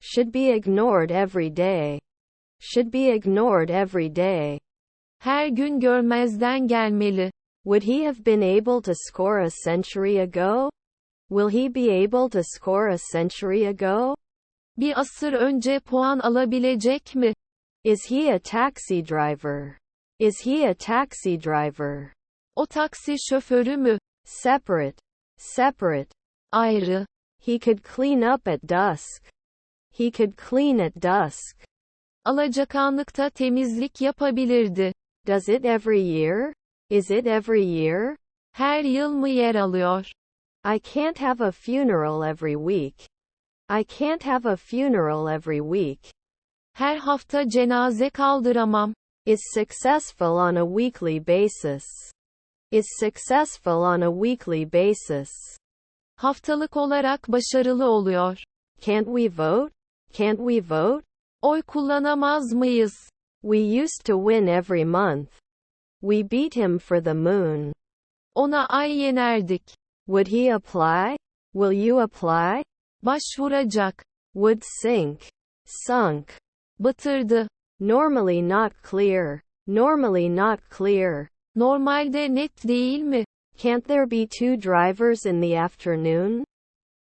Should be ignored every day. Should be ignored every day. Her gün görmezden gelmeli. Would he have been able to score a century ago? Will he be able to score a century ago? Bir asır önce puan alabilecek mi? Is he a taxi driver? Is he a taxi driver? O taksi şoförü mü? Separate. Separate. Ayrı. He could clean up at dusk. He could clean at dusk. Alacakaranlıkta temizlik yapabilirdi. Does it every year? Is it every year? Her yıl mı yer alıyor? I can't have a funeral every week. I can't have a funeral every week. Her hafta cenaze kaldıramam. Is successful on a weekly basis. Is successful on a weekly basis. Haftalık olarak başarılı oluyor. Can't we vote? Can't we vote? Oy kullanamaz mıyız? We used to win every month. We beat him for the moon. Ona ay yenerdik. Would he apply? Will you apply? Başvuracak. Would sink. Sunk. Batırdı. Normally not clear. Normally not clear. Normalde net değil mi? Can't there be two drivers in the afternoon?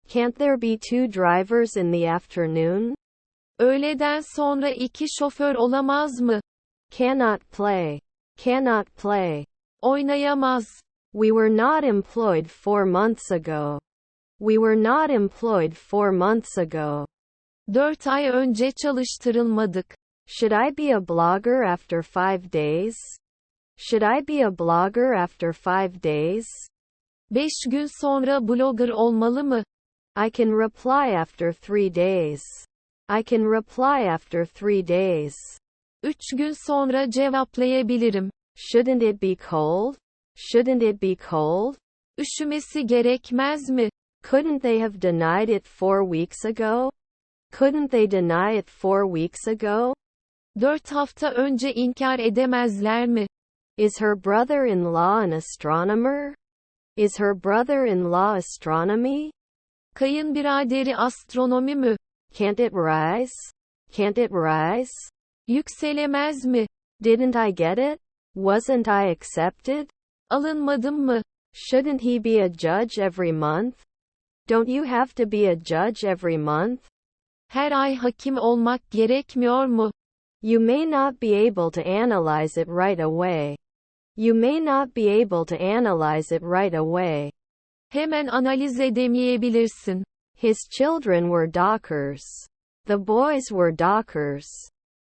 Can't there be two drivers in the afternoon? Öğleden sonra iki şoför olamaz mı? Cannot play. Cannot play. Oynayamaz. We were not employed 4 months ago. We were not employed 4 months ago. 4 ay önce çalıştırılmadık. Should I be a blogger after 5 days? Should I be a blogger after 5 days? 5 gün sonra blogger olmalı mı? I can reply after 3 days. I can reply after 3 days. 3 gün sonra cevaplayabilirim. Shouldn't it be cold? Shouldn't it be cold? Üşümesi gerekmez mi? Couldn't they have denied it 4 weeks ago? Couldn't they deny it 4 weeks ago? 4 hafta önce inkar edemezler mi? Is her brother-in-law an astronomer? Is her brother-in-law astronomy? Kayınbiraderi astronomi mü? Can't it rise? Can't it rise? Yükselemez mi? Didn't I get it? Wasn't I accepted? Alınmadım mı? Shouldn't he be a judge every month? Don't you have to be a judge every month? Her ay hakim olmak gerekmiyor mu? You may not be able to analyze it right away. You may not be able to analyze it right away. Hemen analiz edemeyebilirsin. His children were dockers. The boys were dockers.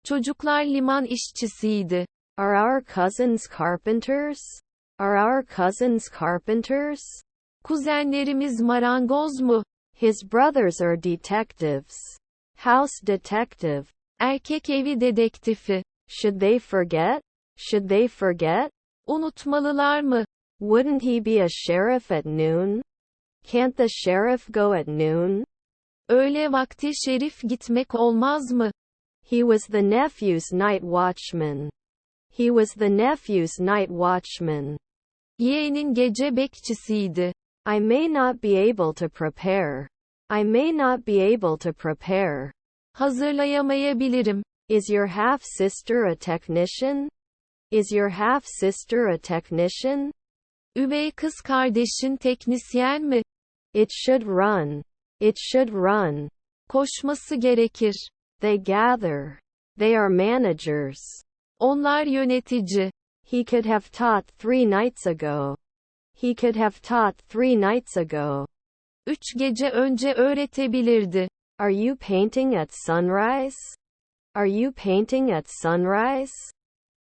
Çocuklar liman işçisiydi. Are our cousins carpenters? Are our cousins carpenters? Kuzenlerimiz marangoz mu? His brothers are detectives. House detective. Erkek evi dedektifi. Should they forget? Should they forget? Unutmalılar mı? Wouldn't he be a sheriff at noon? Can't the sheriff go at noon? Öğle vakti şerif gitmek olmaz mı? He was the nephew's night watchman. He was the nephew's night watchman. Yeğenin gece bekçisiydi. I may not be able to prepare. I may not be able to prepare. Hazırlayamayabilirim. Is your half-sister a technician? Is your half-sister a technician? Üvey kız kardeşin teknisyen mi? It should run. It should run. Koşması gerekir. They gather. They are managers. Onlar yönetici. He could have taught 3 nights ago. He could have taught 3 nights ago. 3 gece önce öğretebilirdi. Are you painting at sunrise? Are you painting at sunrise?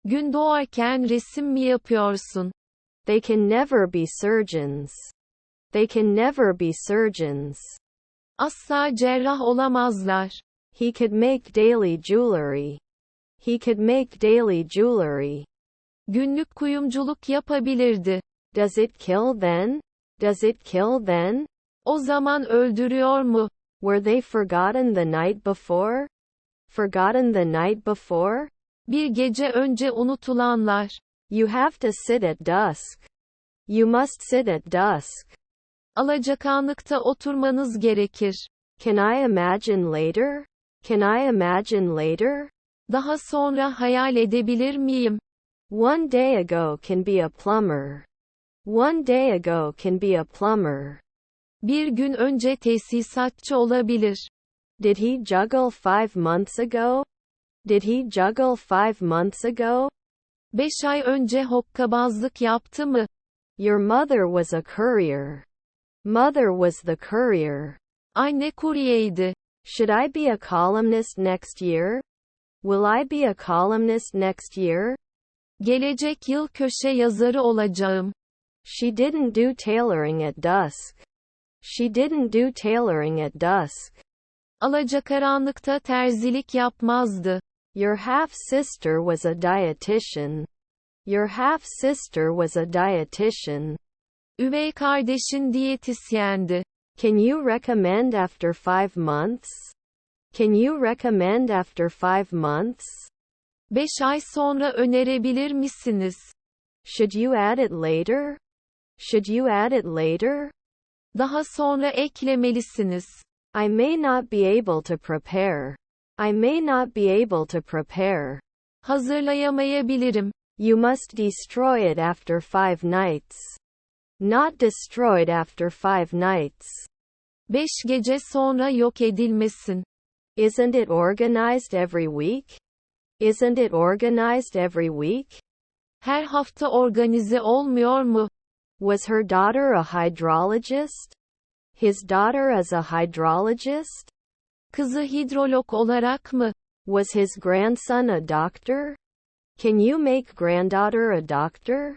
Gün doğarken resim mi yapıyorsun? They can never be surgeons. They can never be surgeons. Asla cerrah olamazlar. He could make daily jewelry. He could make daily jewelry. Günlük kuyumculuk yapabilirdi. Does it kill then? Does it kill then? O zaman öldürüyor mu? Were they forgotten the night before? Forgotten the night before? Bir gece önce unutulanlar. You have to sit at dusk. You must sit at dusk. Alacakaranlıkta oturmanız gerekir. Can I imagine later? Can I imagine later? Daha sonra hayal edebilir miyim? One day ago can be a plumber. One day ago can be a plumber. Bir gün önce tesisatçı olabilir. Did he juggle 5 months ago? Did he juggle 5 months ago? 5 ay önce hokkabazlık yaptı mı? Your mother was a courier. Mother was the courier. Anne kuryeydi. Should I be a columnist next year? Will I be a columnist next year? Gelecek yıl köşe yazarı olacağım. She didn't do tailoring at dusk. She didn't do tailoring at dusk. Alacakaranlıkta terzilik yapmazdı. Your half-sister was a dietitian. Your half-sister was a dietitian. Üvey kardeşin diyetisyendi. Can you recommend after 5 months? Can you recommend after 5 months? 5 ay sonra önerebilir misiniz? Should you add it later? Should you add it later? Daha sonra eklemelisiniz. I may not be able to prepare. I may not be able to prepare. Hazırlayamayabilirim. You must destroy it after 5 nights. Not destroyed after 5 nights. 5 gece sonra yok edilmesin. Isn't it organized every week? Isn't it organized every week? Her hafta organize olmuyor mu? Was her daughter a hydrologist? His daughter is a hydrologist? Kızı hidrolog olarak mı? Was his grandson a doctor? Can you make granddaughter a doctor?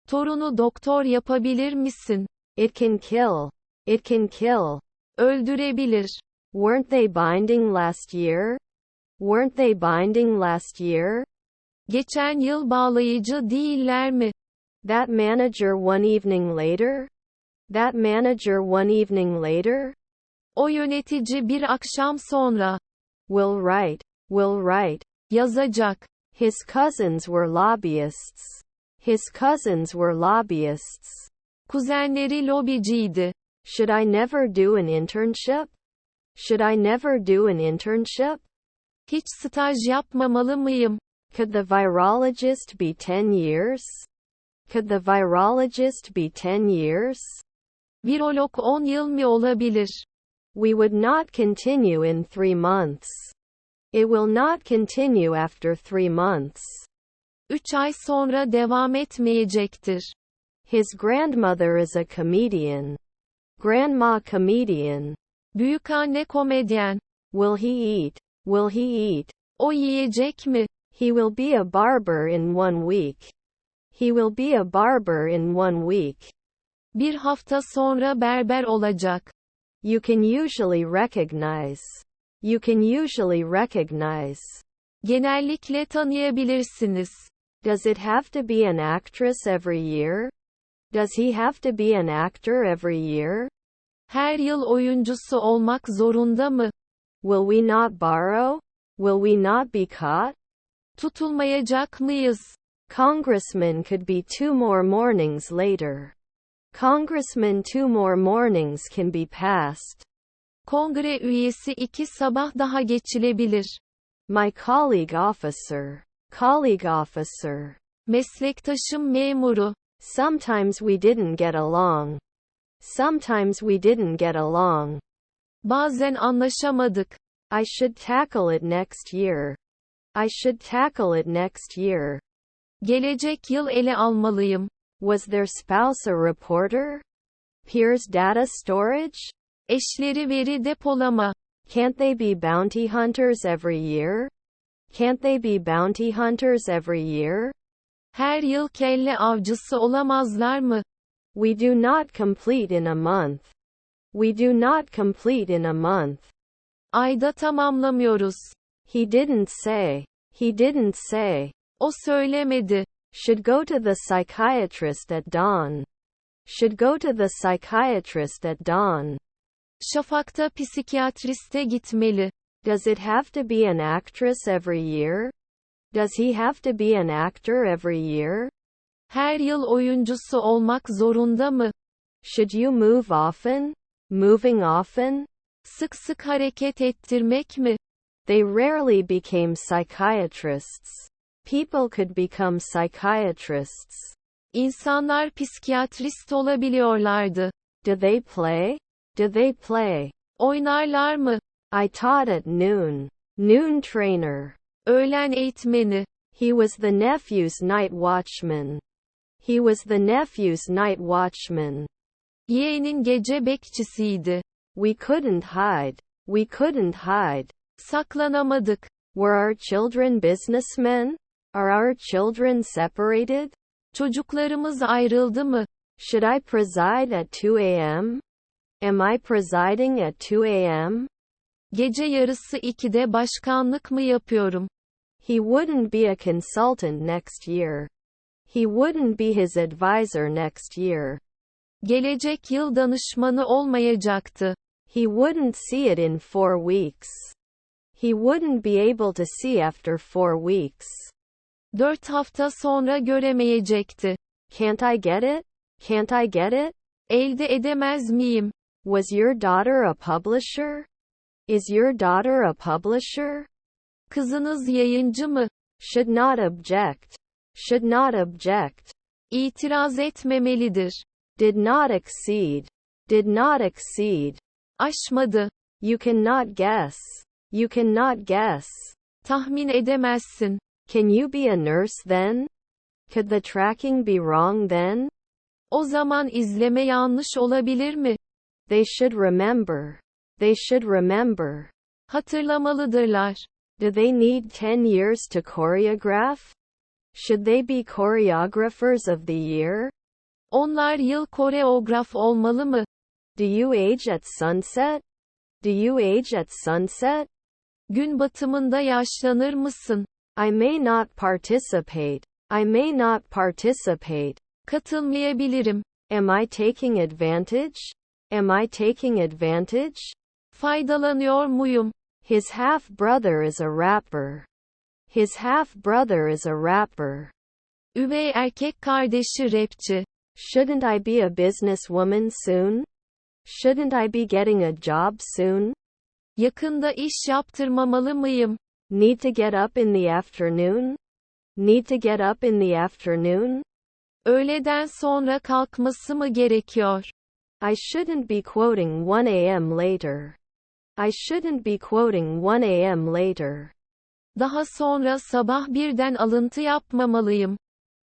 Torunu doktor yapabilir misin? It can kill. It can kill. Öldürebilir. Weren't they binding last year? Weren't they binding last year? Geçen yıl bağlayıcı değiller mi? That manager one evening later? That manager one evening later? O yönetici bir akşam sonra. Will write. Will write. Yazacak. His cousins were lobbyists. His cousins were lobbyists. Kuzenleri lobiciydi. Should I never do an internship? Should I never do an internship? Hiç staj yapmamalı mıyım? Could the virologist be 10 years? Could the virologist be 10 years? Virolog 10 yıl mı olabilir? We would not continue in 3 months. It will not continue after 3 months. 3 ay sonra devam etmeyecektir. His grandmother is a comedian. Grandma comedian. Büyükanne komedyen. Will he eat? Will he eat? O yiyecek mi? He will be a barber in 1 week. He will be a barber in 1 week. Bir hafta sonra berber olacak. You can usually recognize. You can usually recognize. Genellikle tanıyabilirsiniz. Does it have to be an actress every year? Does he have to be an actor every year? Her yıl oyuncusu olmak zorunda mı? Will we not borrow? Will we not be caught? Tutulmayacak mıyız? Congressman could be 2 more mornings later. Congressman 2 more mornings can be passed. Kongre üyesi 2 sabah daha geçilebilir. My colleague officer. Colleague officer. Meslektaşım memuru. Sometimes we didn't get along. Sometimes we didn't get along. Bazen anlaşamadık. I should tackle it next year. I should tackle it next year. Gelecek yıl ele almalıyım. Was their spouse a reporter? Peers data storage? Eşleri veri depolama. Can't they be bounty hunters every year? Can't they be bounty hunters every year? Her yıl kelle avcısı olamazlar mı? We do not complete in a month. We do not complete in a month. Ayda tamamlamıyoruz. He didn't say. He didn't say. O söylemedi. Should go to the psychiatrist at dawn. Should go to the psychiatrist at dawn. Şafakta psikiyatriste gitmeli. Does it have to be an actress every year? Does he have to be an actor every year? Her yıl oyuncusu olmak zorunda mı? Should you move often? Moving often? Sık sık hareket ettirmek mi? They rarely became psychiatrists. People could become psychiatrists. İnsanlar psikiyatrist olabiliyorlardı. Do they play? Do they play? Oynarlar mı? I taught at noon. Noon trainer. Öğlen eğitmeni. He was the nephew's night watchman. He was the nephew's night watchman. Yeğenin gece bekçisiydi. We couldn't hide. We couldn't hide. Saklanamadık. Were our children businessmen? Are our children separated? Çocuklarımız ayrıldı mı? Should I preside at 2 a.m.? Am I presiding at 2 a.m.? Gece yarısı 2'de başkanlık mı yapıyorum? He wouldn't be a consultant next year. He wouldn't be his advisor next year. Gelecek yıl danışmanı olmayacaktı. He wouldn't see it in 4 weeks. He wouldn't be able to see after 4 weeks. 4 hafta sonra göremeyecekti. Can't I get it? Can't I get it? Elde edemez miyim? Was your daughter a publisher? Is your daughter a publisher? Kızınız yayıncı mı? Should not object. Should not object. İtiraz etmemelidir. Did not exceed. Did not exceed. Aşmadı. You cannot guess. You cannot guess. Tahmin edemezsin. Can you be a nurse then? Could the tracking be wrong then? O zaman izleme yanlış olabilir mi? They should remember. They should remember. Hatırlamalıdırlar. Do they need 10 years to choreograph? Should they be choreographers of the year? Onlar yıl koreograf olmalı mı? Do you age at sunset? Do you age at sunset? Gün batımında yaşlanır mısın? I may not participate. I may not participate. Katılmayabilirim. Am I taking advantage? Am I taking advantage? Faydalanıyor muyum? His half-brother is a rapper. His half-brother is a rapper. Üvey erkek kardeşi rapçi. Shouldn't I be a businesswoman soon? Shouldn't I be getting a job soon? Yakında iş yaptırmamalı mıyım? Need to get up in the afternoon? Need to get up in the afternoon? Öğleden sonra kalkması mı gerekiyor? I shouldn't be quoting 1 a.m. later. I shouldn't be quoting 1 a.m. later. Daha sonra sabah birden alıntı yapmamalıyım.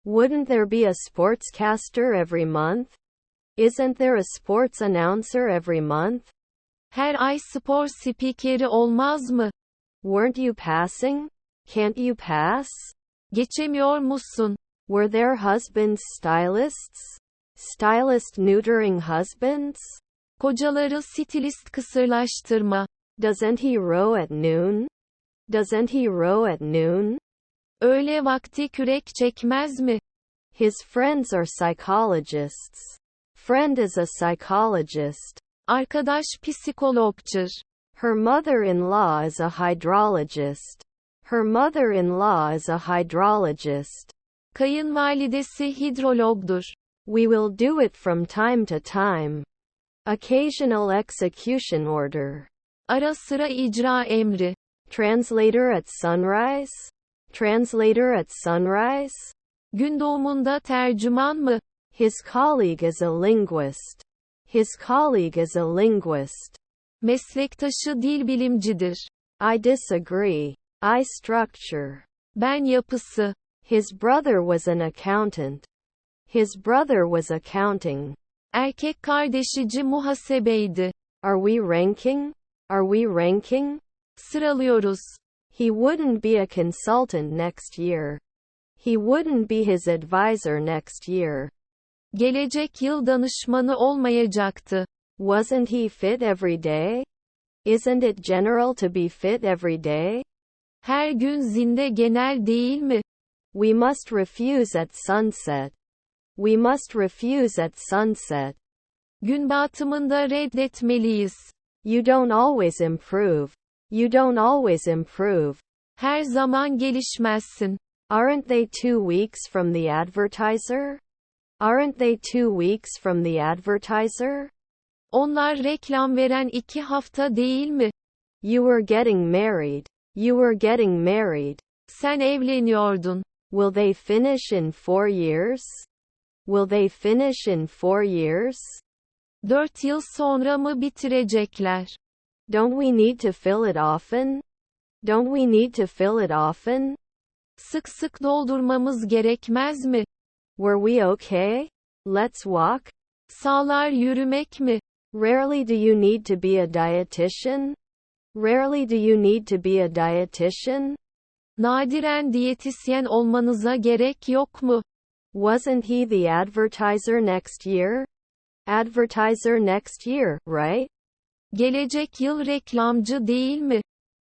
Wouldn't there be a sportscaster every month? Isn't there a sports announcer every month? Her ay spor spikeri olmaz mı? Weren't you passing? Can't you pass? Geçemiyor musun? Were their husbands stylists? Stylist neutering husbands? Kocaları stilist kısırlaştırma. Doesn't he row at noon? Doesn't he row at noon? Öğle vakti kürek çekmez mi? His friends are psychologists. Friend is a psychologist. Arkadaş psikologçur. Her mother-in-law is a hydrologist. Her mother-in-law is a hydrologist. Kayınvalidesi hidrologdur. We will do it from time to time. Occasional execution order. Ara sıra icra emri. Translator at sunrise? Translator at sunrise? Gün doğumunda tercüman mı? His colleague is a linguist. His colleague is a linguist. Meslektaşı dil bilimcidir. I disagree. I structure. Ben yapısı. His brother was an accountant. His brother was accounting. Erkek kardeşici muhasebeydi. Are we ranking? Are we ranking? Sıralıyoruz. He wouldn't be a consultant next year. He wouldn't be his advisor next year. Gelecek yıl danışmanı olmayacaktı. Wasn't he fit every day? Isn't it general to be fit every day? Her gün zinde genel değil mi? We must refuse at sunset. We must refuse at sunset. Gün batımında reddetmeliyiz. You don't always improve. You don't always improve. Her zaman gelişmezsin. Aren't they 2 weeks from the advertiser? Aren't they 2 weeks from the advertiser? Onlar reklam veren 2 hafta değil mi? You were getting married. You were getting married. Sen evleniyordun. Will they finish in 4 years? Will they finish in 4 years? 4 yıl sonra mı bitirecekler? Don't we need to fill it often? Don't we need to fill it often? Sık sık doldurmamız gerekmez mi? Were we okay? Let's walk. Sağlar yürümek mi? Rarely do you need to be a dietitian? Rarely do you need to be a dietitian? Nadiren diyetisyen olmanıza gerek yok mu? Wasn't he the advertiser next year? Advertiser next year, right? Gelecek yıl reklamcı değil mi?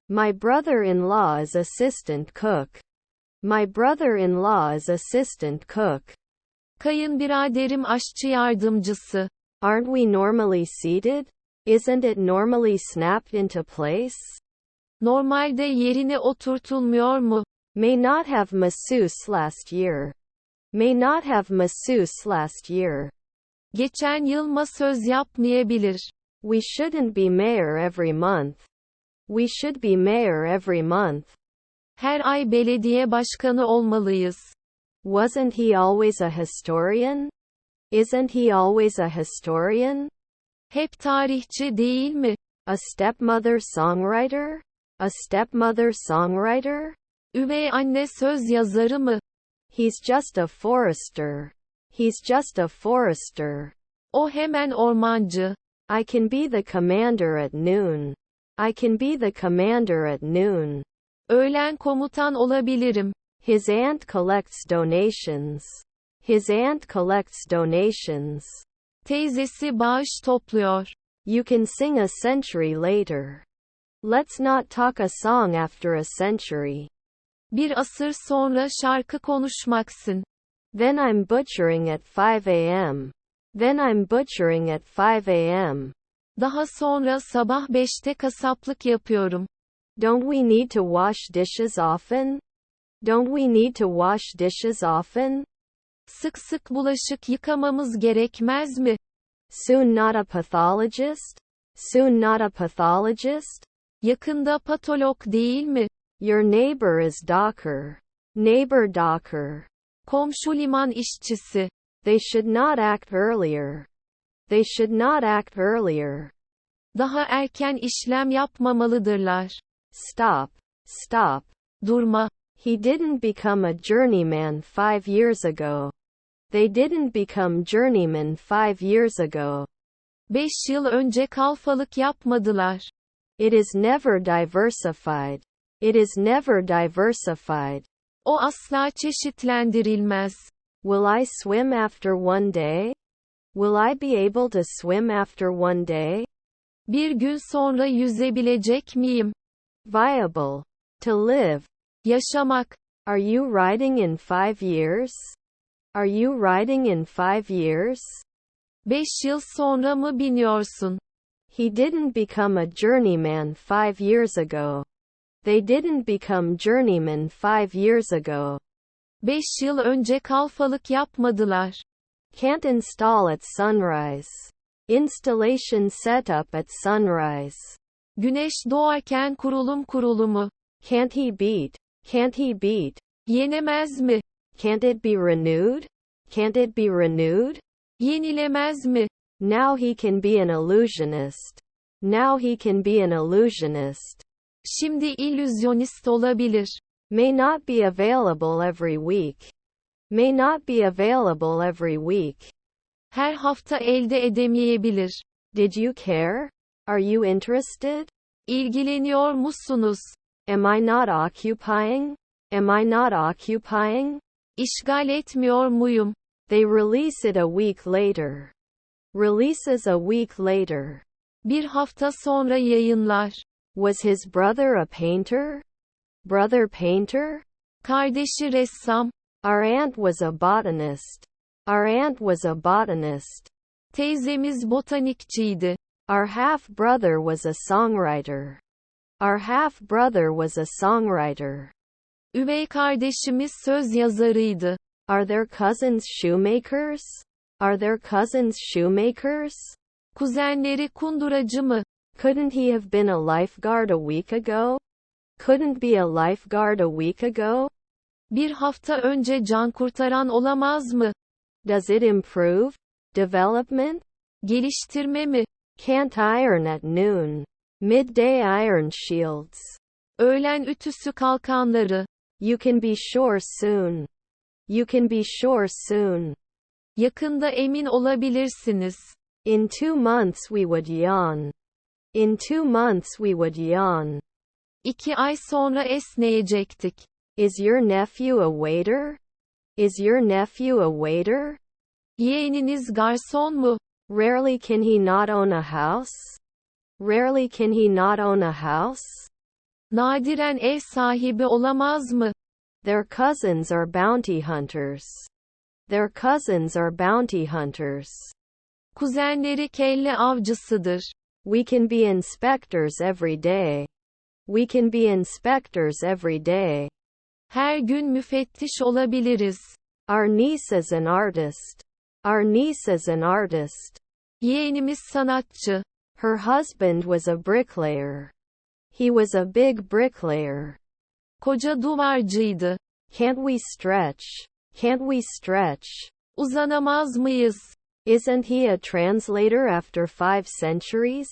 My brother-in-law is assistant cook. My brother-in-law is assistant cook. Kayınbiraderim aşçı yardımcısı. Aren't we normally seated? Isn't it normally snapped into place? Normalde yerine oturtulmuyor mu? May not have masseuse last year. May not have masseuse last year. Geçen yıl masöz yapmayabilir. We shouldn't be mayor every month. We should be mayor every month. Her ay belediye başkanı olmalıyız. Wasn't he always a historian? Isn't he always a historian? Hep tarihçi değil mi? A stepmother songwriter? A stepmother songwriter? Üvey anne söz yazarı mı? He's just a forester. He's just a forester. O hemen ormancı. I can be the commander at noon. I can be the commander at noon. Öğlen komutan olabilirim. His aunt collects donations. His aunt collects donations. Teyzesi bağış topluyor. You can sing a century later. Let's not talk a song after a century. Bir asır sonra şarkı konuşmaksın. Then I'm butchering at 5 a.m. Then I'm butchering at 5 a.m. Daha sonra sabah 5'te kasaplık yapıyorum. Don't we need to wash dishes often? Don't we need to wash dishes often? Sık sık bulaşık yıkamamız gerekmez mi? Soon not a pathologist? Soon not a pathologist? Yakında patolog değil mi? Your neighbor is docker. Neighbor docker. Komşu liman işçisi. They should not act earlier. They should not act earlier. Daha erken işlem yapmamalıdırlar. Stop. Stop. Durma. He didn't become a journeyman 5 years ago. They didn't become journeymen 5 years ago. 5 yıl önce kalfalık yapmadılar. It is never diversified. It is never diversified. O asla çeşitlendirilmez. Will I swim after one day? Will I be able to swim after one day? Bir gün sonra yüzebilecek miyim? Viable. To live. Yaşamak. Are you riding in 5 years? Are you riding in 5 years? 5 yıl sonra mı biniyorsun? He didn't become a journeyman 5 years ago. They didn't become journeymen 5 years ago. 5 yıl önce kalfalık yapmadılar. Can't install at sunrise. Installation setup at sunrise. Güneş doğarken kurulumu. Can't he beat? Can't he beat? Yenemez mi? Can't it be renewed? Can't it be renewed? Yenilemez mi? Now he can be an illusionist. Now he can be an illusionist. Şimdi illüzyonist olabilir. May not be available every week. May not be available every week. Her hafta elde edemeyebilir. Did you care? Are you interested? İlgileniyor musunuz? Am I not occupying? Am I not occupying? İşgal etmiyor muyum? They release it a week later. Releases a week later. Bir hafta sonra yayınlar. Was his brother a painter? Brother painter? Kardeşi ressam. Our aunt was a botanist. Our aunt was a botanist. Teyzemiz botanikçiydi. Our half-brother was a songwriter. Our half-brother was a songwriter. Üvey kardeşimiz söz yazarıydı. Are their cousins shoemakers? Are their cousins shoemakers? Kuzenleri kunduracı mı? Couldn't he have been a lifeguard a week ago? Couldn't be a lifeguard a week ago? Bir hafta önce can kurtaran olamaz mı? Does it improve? Development? Geliştirme mi? Can't iron at noon. Midday iron shields. Öğlen ütüsü kalkanları. You can be sure soon. You can be sure soon. Yakında emin olabilirsiniz. In 2 months we would yawn. In 2 months we would yawn. 2 ay sonra esneyecektik. Is your nephew a waiter? Is your nephew a waiter? Yeğeniniz garson mu? Rarely can he not own a house? Rarely can he not own a house? Nadiren ev sahibi olamaz mı? Their cousins are bounty hunters. Their cousins are bounty hunters. Kuzenleri kelle avcısıdır. We can be inspectors every day. We can be inspectors every day. Her gün müfettiş olabiliriz. Our niece is an artist. Our niece is an artist. Yeğenimiz sanatçı. Her husband was a bricklayer. He was a big bricklayer. Koca duvarcıydı. Can't we stretch? Can't we stretch? Uzanamaz mıyız? Isn't he a translator after 5 centuries?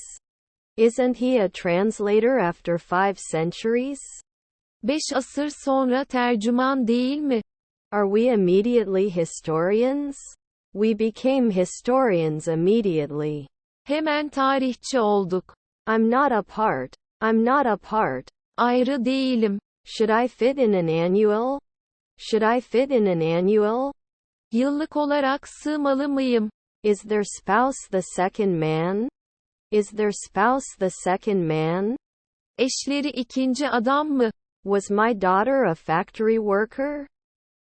Isn't he a translator after 5 centuries? 5 asır sonra tercüman değil mi? Are we immediately historians? We became historians immediately. Hemen tarihçi olduk. I'm not a part. I'm not a part. Ayrı değilim. Should I fit in an annual? Should I fit in an annual? Yıllık olarak sığmalı mıyım? Is their spouse the second man? Is their spouse the second man? Eşleri ikinci adam mı? Was my daughter a factory worker?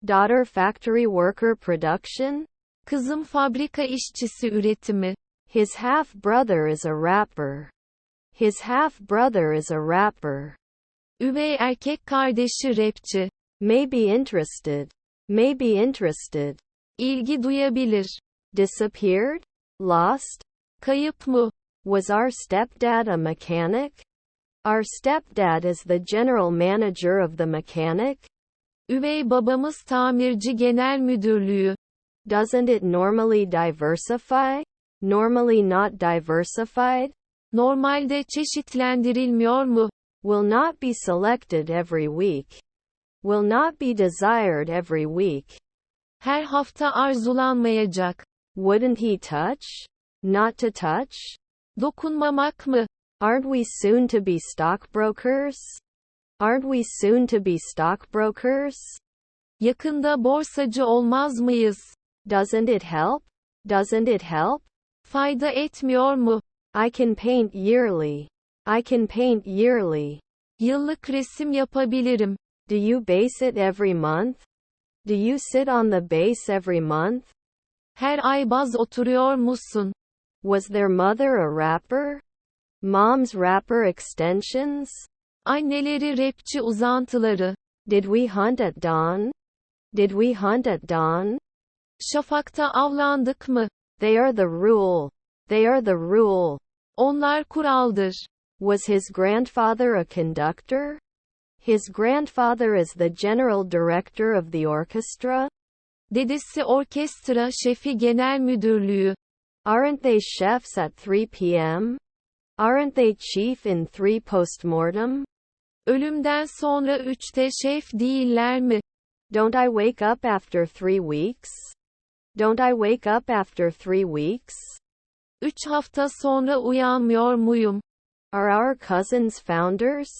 Daughter factory worker production? Kızım fabrika işçisi üretimi. His half-brother is a rapper. His half-brother is a rapper. Üvey erkek kardeşi rapçi. May be interested. May be interested. İlgi duyabilir. Disappeared? Lost? Kayıp mı? Was our stepdad a mechanic? Our stepdad is the general manager of the mechanic. Üvey babamız tamirci genel müdürlüğü. Doesn't it normally diversify? Normally not diversified? Normalde çeşitlendirilmiyor mu? Will not be selected every week. Will not be desired every week. Her hafta arzulanmayacak. Wouldn't he touch? Not to touch? Dokunmamak mı? Aren't we soon to be stockbrokers? Aren't we soon to be stockbrokers? Yakında borsacı olmaz mıyız? Doesn't it help? Doesn't it help? Fayda etmiyor mu? I can paint yearly. I can paint yearly. Yıllık resim yapabilirim. Do you base it every month? Do you sit on the base every month? Her ay baz oturuyor musun? Was their mother a rapper? Mom's rapper extensions? Anneleri rapçi uzantıları. Did we hunt at dawn? Did we hunt at dawn? Şafakta avlandık mı? They are the rule. They are the rule. Onlar kuraldır. Was his grandfather a conductor? His grandfather is the general director of the orchestra. Dedesi orkestra şefi genel müdürlüğü. Aren't they chefs at 3 p.m.? Aren't they chief in 3 postmortem? Ölümden sonra 3'te şef değiller mi? Don't I wake up after 3 weeks? Don't I wake up after 3 weeks? 3 hafta sonra uyanmıyor muyum? Are our cousins founders?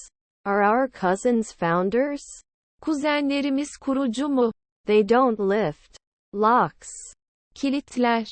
Are our cousins founders? Kuzenlerimiz kurucu mu? They don't lift locks. Kilitler.